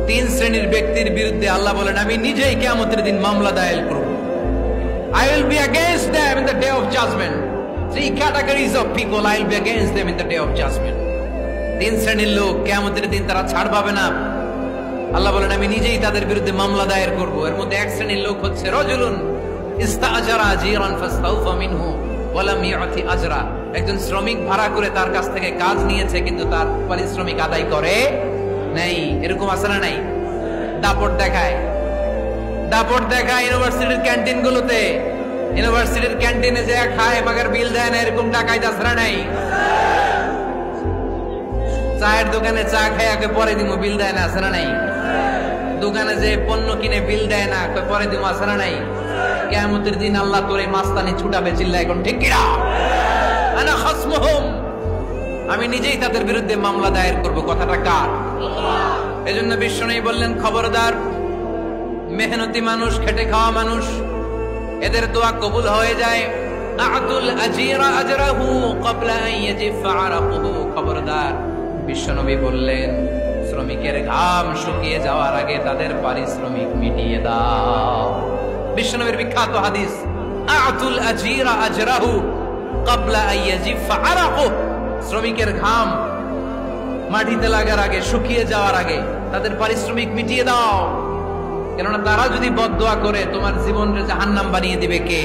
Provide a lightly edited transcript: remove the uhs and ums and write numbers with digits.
তিন শ্রেণীর ব্যক্তির বিরুদ্ধে আল্লাহ বলেন আমি নিজেই কিয়ামতের দিন মামলা দায়ের করব। I will be against them in the day of judgment. Three categories of people I will be against them in the day of judgment. তিন শ্রেণীর লোক কিয়ামতের দিন তারা ছাড় পাবে না। আল্লাহ বলেন আমি নিজেই তাদের বিরুদ্ধে মামলা দায়ের করব। এর মধ্যে এক শ্রেণীর লোক হচ্ছে রাজুলুন ইস্তাআজারা জিরান ফাস্তাউফা মিনহু ওয়া লাম ইউতি আজরা। একজন শ্রমিক ভাড়া করে তার কাছ থেকে কাজ নিয়েছে কিন্তু তার পারিশ্রমিক আদায় করে নাই। এরকম আছে না নাই? দাপট দেখায় ইউনিভার্সিটির ক্যান্টিন গুলোতে, ইউনিভার্সিটির ক্যান্টিনে যে খায় মাগার বিল দেয় না, এরকম টাকায় দাসরা নাই। চায়ের দোকানে চা খায় পরে দিমু বিল দেয় না, আছে না নাই? দোকানে যে পণ্য কিনে বিল দেয় না, পরে দিমু, আছে না নাই? কিয়ামতের দিন আল্লাহ তোরে মাস্তানি ছুটাবে, চিল্লা এখন ঠিক কিনা? আনা খাসমুহুম, আমি নিজেই তাদের বিরুদ্ধে মামলা দায়ের করব। কথাটা কার? এজন্য বিশ্বনবী বললেন খবরদার, মেহনতি মানুষ, খেটে খাওয়া মানুষ, এদের দোয়া কবুল হয়ে যায়। আতুল আজিরা আজরাহু ক্বাবলা আন ইয়াজিফা আরাকুহু। খবরদার, বিশ্বনবী বললেন শ্রমিকের ঘাম শুকিয়ে যাওয়ার আগে তাদের পারিশ্রমিক মিটিয়ে দাও। বিশ্বনবীর বিখ্যাত হাদিস, আতুল আজিরা আজরাহু ক্বাবলা আন ইয়াজিফা আরাকুহু। শ্রমিকের ঘাম মাটিতে লাগার আগে, শুকিয়ে যাওয়ার আগে তাদের পারিশ্রমিক মিটিয়ে দাও। কেননা তারা যদি বদদোয়া করে তোমার জীবনকে জাহান্নাম বানিয়ে দিবে কে?